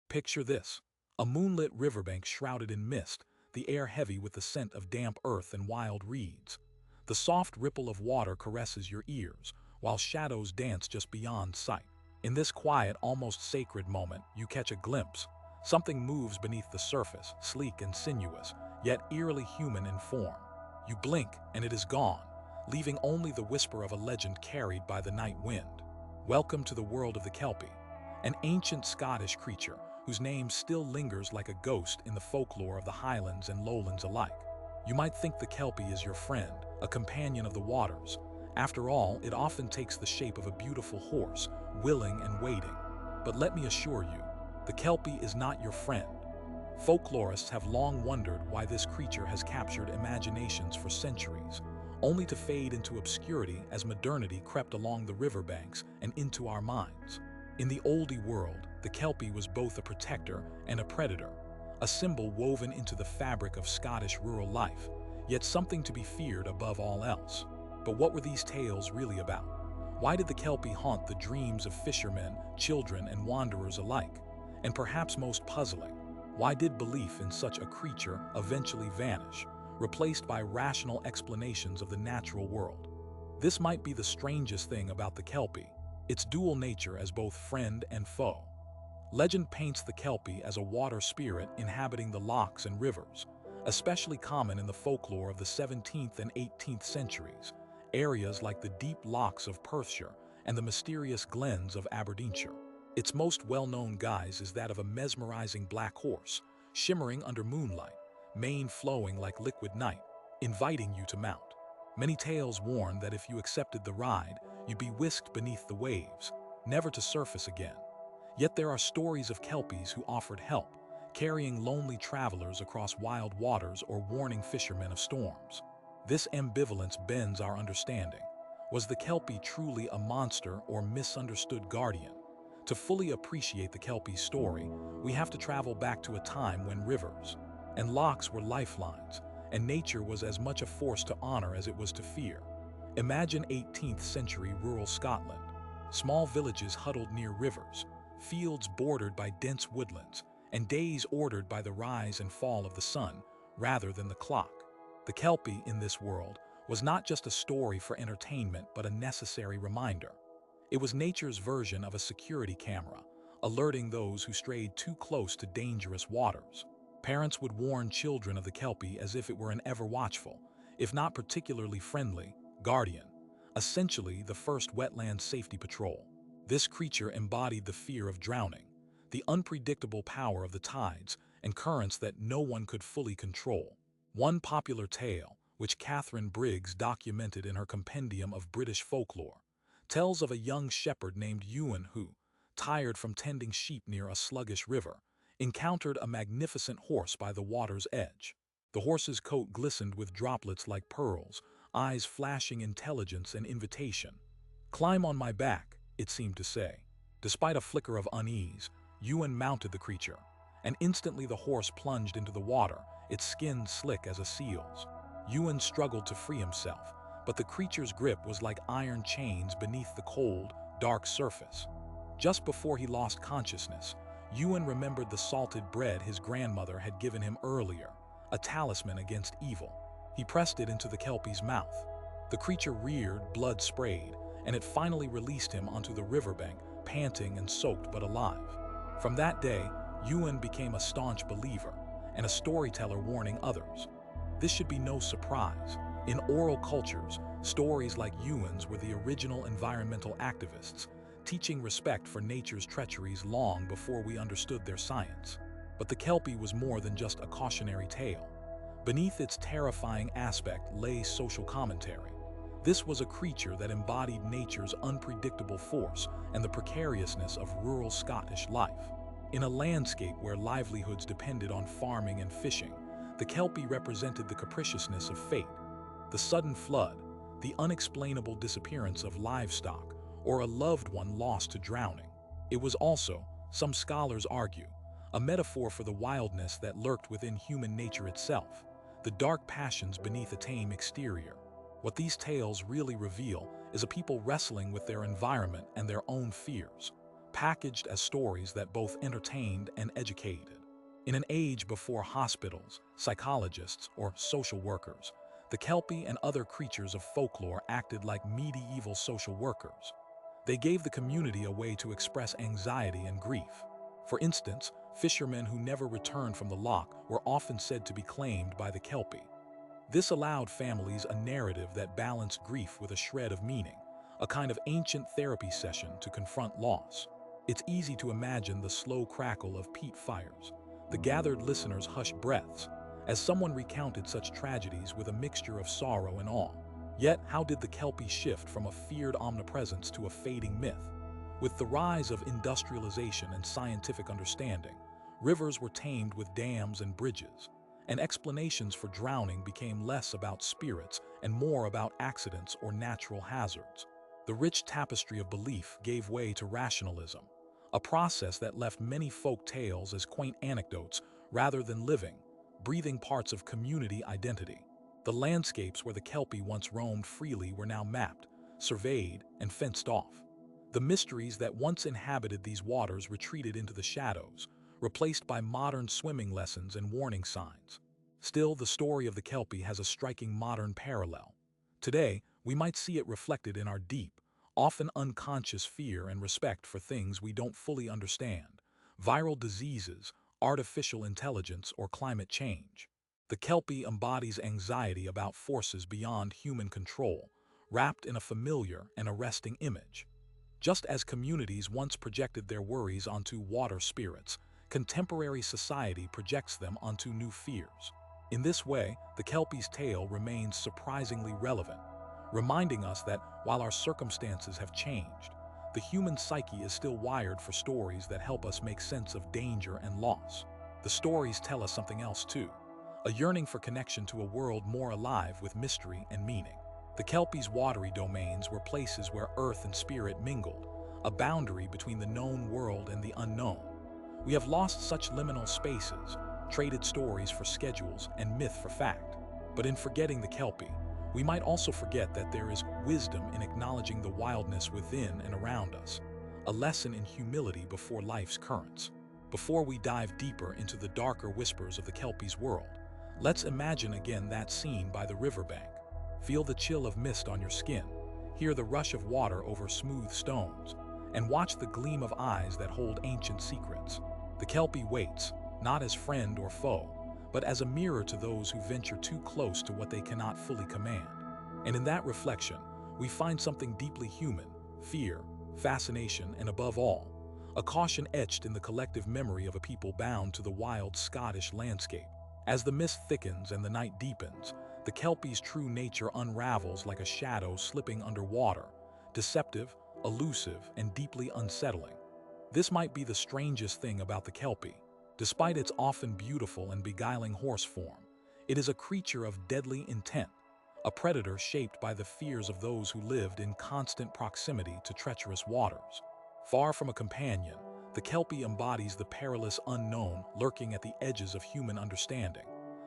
Picture this: a moonlit riverbank shrouded in mist, the air heavy with the scent of damp earth and wild reeds. The soft ripple of water caresses your ears, while shadows dance just beyond sight. In this quiet, almost sacred moment, you catch a glimpse. Something moves beneath the surface, sleek and sinuous, yet eerily human in form. You blink, and it is gone, leaving only the whisper of a legend carried by the night wind. Welcome to the world of the Kelpie, an ancient Scottish creature whose name still lingers like a ghost in the folklore of the Highlands and Lowlands alike. You might think the Kelpie is your friend, a companion of the waters. After all, it often takes the shape of a beautiful horse, willing and waiting. But let me assure you, the Kelpie is not your friend. Folklorists have long wondered why this creature has captured imaginations for centuries, only to fade into obscurity as modernity crept along the riverbanks and into our minds. In the oldie world, the Kelpie was both a protector and a predator, a symbol woven into the fabric of Scottish rural life, yet something to be feared above all else. But what were these tales really about? Why did the Kelpie haunt the dreams of fishermen, children, and wanderers alike? And perhaps most puzzling, why did belief in such a creature eventually vanish, replaced by rational explanations of the natural world? This might be the strangest thing about the Kelpie, its dual nature as both friend and foe. Legend paints the Kelpie as a water spirit inhabiting the lochs and rivers, especially common in the folklore of the 17th and 18th centuries, areas like the deep lochs of Perthshire and the mysterious glens of Aberdeenshire. Its most well-known guise is that of a mesmerizing black horse, shimmering under moonlight, mane flowing like liquid night, inviting you to mount. Many tales warn that if you accepted the ride, you'd be whisked beneath the waves, never to surface again. Yet there are stories of Kelpies who offered help, carrying lonely travelers across wild waters or warning fishermen of storms. This ambivalence bends our understanding. Was the Kelpie truly a monster or misunderstood guardian? To fully appreciate the Kelpie's story, we have to travel back to a time when rivers and lochs were lifelines, and nature was as much a force to honor as it was to fear. Imagine 18th century rural Scotland. Small villages huddled near rivers, fields bordered by dense woodlands, and days ordered by the rise and fall of the sun rather than the clock. The Kelpie in this world was not just a story for entertainment but a necessary reminder. It was nature's version of a security camera, alerting those who strayed too close to dangerous waters. Parents would warn children of the Kelpie as if it were an ever-watchful, if not particularly friendly, guardian, essentially the first wetland safety patrol. This creature embodied the fear of drowning, the unpredictable power of the tides and currents that no one could fully control. One popular tale, which Catherine Briggs documented in her Compendium of British Folklore, tells of a young shepherd named Ewan who, tired from tending sheep near a sluggish river, encountered a magnificent horse by the water's edge. The horse's coat glistened with droplets like pearls, eyes flashing intelligence and invitation. "Climb on my back," it seemed to say. Despite a flicker of unease, Ewan mounted the creature, and instantly the horse plunged into the water, its skin slick as a seal's. Ewan struggled to free himself, but the creature's grip was like iron chains beneath the cold, dark surface. Just before he lost consciousness, Ewan remembered the salted bread his grandmother had given him earlier, a talisman against evil. He pressed it into the Kelpie's mouth. The creature reared, blood sprayed, and it finally released him onto the riverbank, panting and soaked but alive. From that day, Ewan became a staunch believer and a storyteller warning others. This should be no surprise. In oral cultures, stories like Ewan's were the original environmental activists, teaching respect for nature's treacheries long before we understood their science. But the Kelpie was more than just a cautionary tale. Beneath its terrifying aspect lay social commentary. This was a creature that embodied nature's unpredictable force and the precariousness of rural Scottish life. In a landscape where livelihoods depended on farming and fishing, the Kelpie represented the capriciousness of fate, the sudden flood, the unexplainable disappearance of livestock, or a loved one lost to drowning. It was also, some scholars argue, a metaphor for the wildness that lurked within human nature itself, the dark passions beneath a tame exterior. What these tales really reveal is a people wrestling with their environment and their own fears. packaged as stories that both entertained and educated. In an age before hospitals, psychologists, or social workers, the Kelpie and other creatures of folklore acted like medieval social workers. They gave the community a way to express anxiety and grief. For instance, fishermen who never returned from the loch were often said to be claimed by the Kelpie. This allowed families a narrative that balanced grief with a shred of meaning, a kind of ancient therapy session to confront loss. It's easy to imagine the slow crackle of peat fires, the gathered listeners' hushed breaths, as someone recounted such tragedies with a mixture of sorrow and awe. Yet, how did the Kelpie shift from a feared omnipresence to a fading myth? With the rise of industrialization and scientific understanding, rivers were tamed with dams and bridges, and explanations for drowning became less about spirits and more about accidents or natural hazards. The rich tapestry of belief gave way to rationalism, a process that left many folk tales as quaint anecdotes rather than living, breathing parts of community identity. The landscapes where the Kelpie once roamed freely were now mapped, surveyed, and fenced off. The mysteries that once inhabited these waters retreated into the shadows, replaced by modern swimming lessons and warning signs. Still, the story of the Kelpie has a striking modern parallel. Today, we might see it reflected in our deep, often unconscious fear and respect for things we don't fully understand: viral diseases, artificial intelligence, or climate change. The Kelpie embodies anxiety about forces beyond human control, wrapped in a familiar and arresting image. Just as communities once projected their worries onto water spirits, contemporary society projects them onto new fears. In this way, the Kelpie's tale remains surprisingly relevant, reminding us that while our circumstances have changed, the human psyche is still wired for stories that help us make sense of danger and loss. The stories tell us something else too: a yearning for connection to a world more alive with mystery and meaning. The Kelpie's watery domains were places where earth and spirit mingled, a boundary between the known world and the unknown. We have lost such liminal spaces, traded stories for schedules and myth for fact. But in forgetting the Kelpie, we might also forget that there is wisdom in acknowledging the wildness within and around us, a lesson in humility before life's currents. Before we dive deeper into the darker whispers of the Kelpie's world, let's imagine again that scene by the riverbank. Feel the chill of mist on your skin, hear the rush of water over smooth stones, and watch the gleam of eyes that hold ancient secrets. The Kelpie waits, not as friend or foe, but as a mirror to those who venture too close to what they cannot fully command. And in that reflection, we find something deeply human: fear, fascination, and above all, a caution etched in the collective memory of a people bound to the wild Scottish landscape. As the mist thickens and the night deepens, the Kelpie's true nature unravels like a shadow slipping underwater, deceptive, elusive, and deeply unsettling. This might be the strangest thing about the Kelpie. Despite its often beautiful and beguiling horse form, it is a creature of deadly intent, a predator shaped by the fears of those who lived in constant proximity to treacherous waters. Far from a companion, the Kelpie embodies the perilous unknown lurking at the edges of human understanding,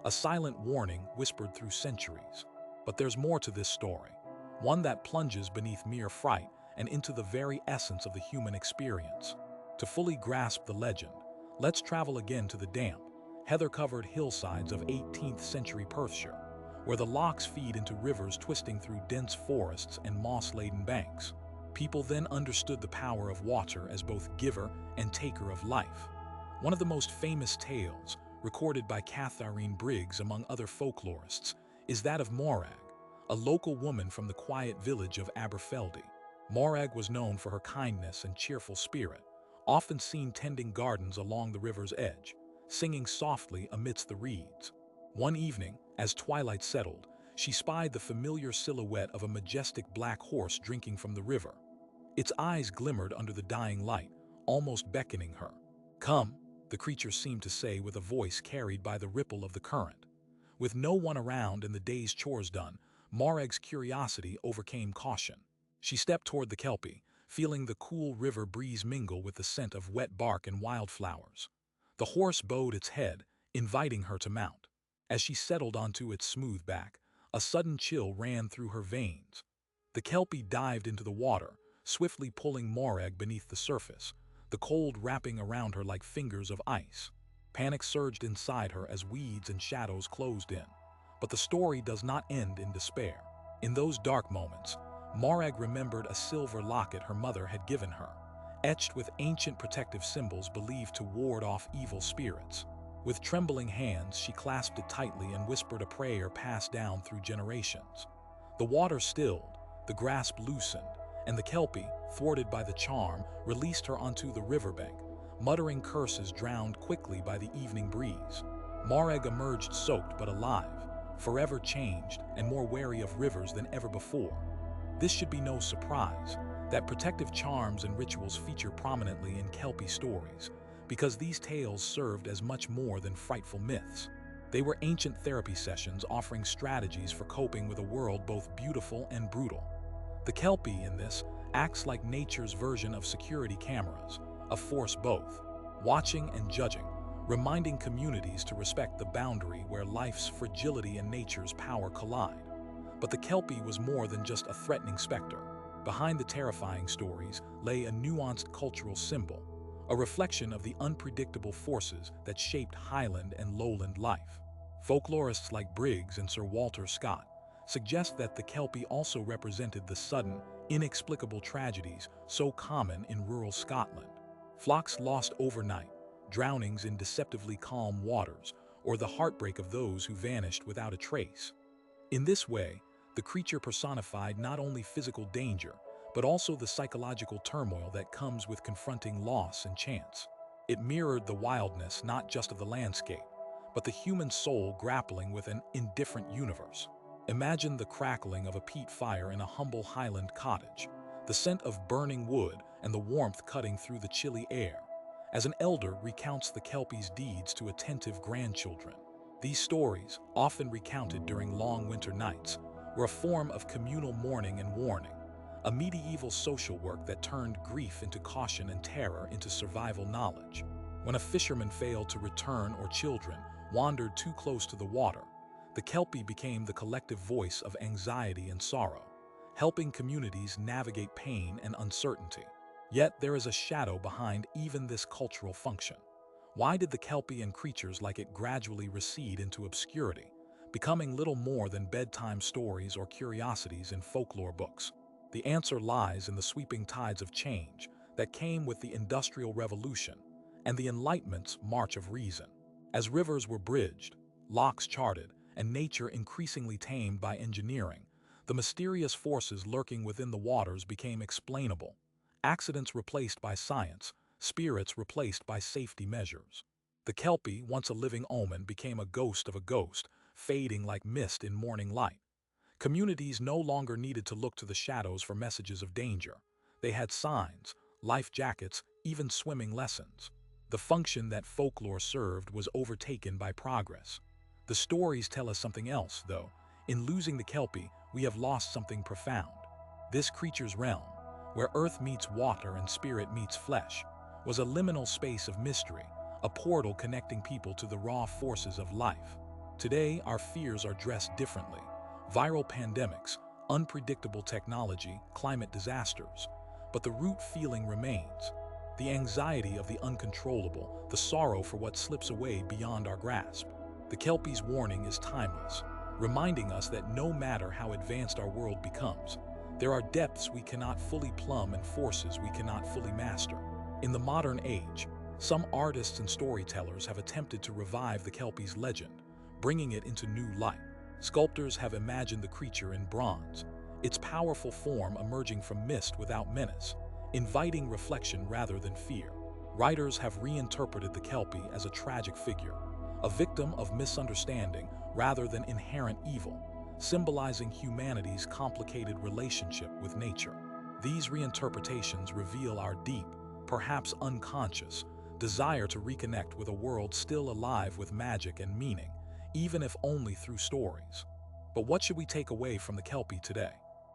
a silent warning whispered through centuries. But there's more to this story, one that plunges beneath mere fright and into the very essence of the human experience. To fully grasp the legend, let's travel again to the damp, heather-covered hillsides of 18th century Perthshire, where the lochs feed into rivers twisting through dense forests and moss-laden banks. People then understood the power of water as both giver and taker of life. One of the most famous tales, recorded by Catharine Briggs among other folklorists, is that of Morag, a local woman from the quiet village of Aberfeldy. Morag was known for her kindness and cheerful spirit, often seen tending gardens along the river's edge, singing softly amidst the reeds. One evening, as twilight settled, she spied the familiar silhouette of a majestic black horse drinking from the river. Its eyes glimmered under the dying light, almost beckoning her. "Come," the creature seemed to say with a voice carried by the ripple of the current. With no one around and the day's chores done, Morag's curiosity overcame caution. She stepped toward the Kelpie, feeling the cool river breeze mingle with the scent of wet bark and wildflowers. The horse bowed its head, inviting her to mount. As she settled onto its smooth back, a sudden chill ran through her veins. The Kelpie dived into the water, swiftly pulling Morag beneath the surface, the cold wrapping around her like fingers of ice. Panic surged inside her as weeds and shadows closed in. But the story does not end in despair. In those dark moments, Morag remembered a silver locket her mother had given her, etched with ancient protective symbols believed to ward off evil spirits. With trembling hands, she clasped it tightly and whispered a prayer passed down through generations. The water stilled, the grasp loosened, and the Kelpie, thwarted by the charm, released her onto the riverbank, muttering curses drowned quickly by the evening breeze. Morag emerged soaked but alive, forever changed and more wary of rivers than ever before. This should be no surprise that protective charms and rituals feature prominently in Kelpie stories, because these tales served as much more than frightful myths. They were ancient therapy sessions offering strategies for coping with a world both beautiful and brutal. The Kelpie in this acts like nature's version of security cameras, a force both watching and judging, reminding communities to respect the boundary where life's fragility and nature's power collide. But the Kelpie was more than just a threatening specter. Behind the terrifying stories lay a nuanced cultural symbol, a reflection of the unpredictable forces that shaped highland and lowland life. Folklorists like Briggs and Sir Walter Scott suggest that the Kelpie also represented the sudden, inexplicable tragedies so common in rural Scotland. Flocks lost overnight, drownings in deceptively calm waters, or the heartbreak of those who vanished without a trace. In this way, the creature personified not only physical danger, but also the psychological turmoil that comes with confronting loss and chance. It mirrored the wildness not just of the landscape, but the human soul grappling with an indifferent universe. Imagine the crackling of a peat fire in a humble Highland cottage, the scent of burning wood and the warmth cutting through the chilly air, as an elder recounts the Kelpie's deeds to attentive grandchildren. These stories, often recounted during long winter nights, were a form of communal mourning and warning, a medieval social work that turned grief into caution and terror into survival knowledge. When a fisherman failed to return or children wandered too close to the water, the Kelpie became the collective voice of anxiety and sorrow, helping communities navigate pain and uncertainty. Yet there is a shadow behind even this cultural function. Why did the Kelpie and creatures like it gradually recede into obscurity, becoming little more than bedtime stories or curiosities in folklore books? The answer lies in the sweeping tides of change that came with the Industrial Revolution and the Enlightenment's March of Reason. As rivers were bridged, locks charted, and nature increasingly tamed by engineering, the mysterious forces lurking within the waters became explainable. Accidents replaced by science, spirits replaced by safety measures. The Kelpie, once a living omen, became a ghost of a ghost, fading like mist in morning light. Communities no longer needed to look to the shadows for messages of danger. They had signs, life jackets, even swimming lessons. The function that folklore served was overtaken by progress. The stories tell us something else, though. In losing the Kelpie, we have lost something profound. This creature's realm, where earth meets water and spirit meets flesh, was a liminal space of mystery, a portal connecting people to the raw forces of life. Today, our fears are dressed differently. Viral pandemics, unpredictable technology, climate disasters. But the root feeling remains. The anxiety of the uncontrollable, the sorrow for what slips away beyond our grasp. The Kelpie's warning is timeless, reminding us that no matter how advanced our world becomes, there are depths we cannot fully plumb and forces we cannot fully master. In the modern age, some artists and storytellers have attempted to revive the Kelpie's legend, bringing it into new light. Sculptors have imagined the creature in bronze, its powerful form emerging from mist without menace, inviting reflection rather than fear. Writers have reinterpreted the Kelpie as a tragic figure, a victim of misunderstanding rather than inherent evil, symbolizing humanity's complicated relationship with nature. These reinterpretations reveal our deep, perhaps unconscious, desire to reconnect with a world still alive with magic and meaning, even if only through stories. But what should we take away from the Kelpie today?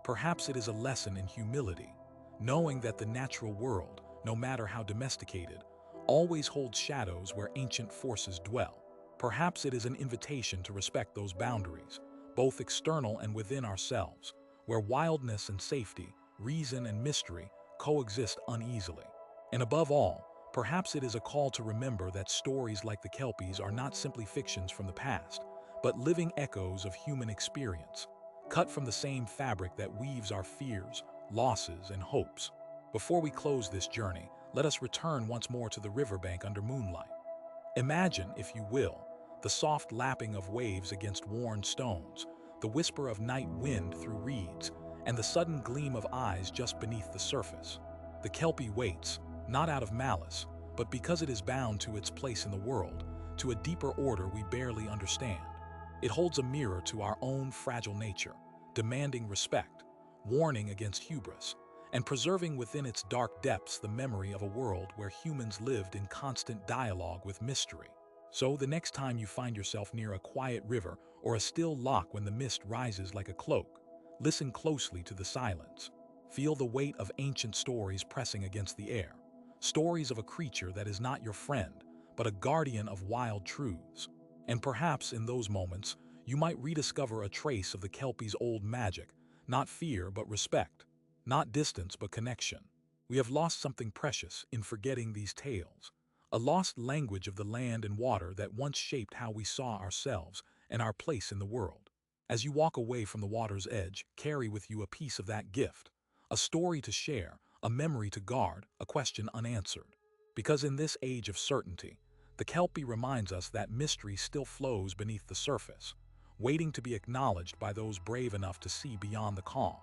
Perhaps it is a lesson in humility, knowing that the natural world, no matter how domesticated, always holds shadows where ancient forces dwell. Perhaps it is an invitation to respect those boundaries, both external and within ourselves, where wildness and safety, reason and mystery coexist uneasily. And above all, perhaps it is a call to remember that stories like the Kelpies are not simply fictions from the past, but living echoes of human experience, cut from the same fabric that weaves our fears, losses, and hopes. Before we close this journey, let us return once more to the riverbank under moonlight. Imagine, if you will, the soft lapping of waves against worn stones, the whisper of night wind through reeds, and the sudden gleam of eyes just beneath the surface. The Kelpie waits, not out of malice, but because it is bound to its place in the world, to a deeper order we barely understand. It holds a mirror to our own fragile nature, demanding respect, warning against hubris, and preserving within its dark depths the memory of a world where humans lived in constant dialogue with mystery. So the next time you find yourself near a quiet river or a still loch when the mist rises like a cloak, listen closely to the silence. Feel the weight of ancient stories pressing against the air. Stories of a creature that is not your friend, but a guardian of wild truths. And perhaps in those moments, you might rediscover a trace of the Kelpie's old magic, not fear but respect, not distance but connection. We have lost something precious in forgetting these tales, a lost language of the land and water that once shaped how we saw ourselves and our place in the world. As you walk away from the water's edge, carry with you a piece of that gift, a story to share, a memory to guard, a question unanswered. Because in this age of certainty, the Kelpie reminds us that mystery still flows beneath the surface, waiting to be acknowledged by those brave enough to see beyond the calm.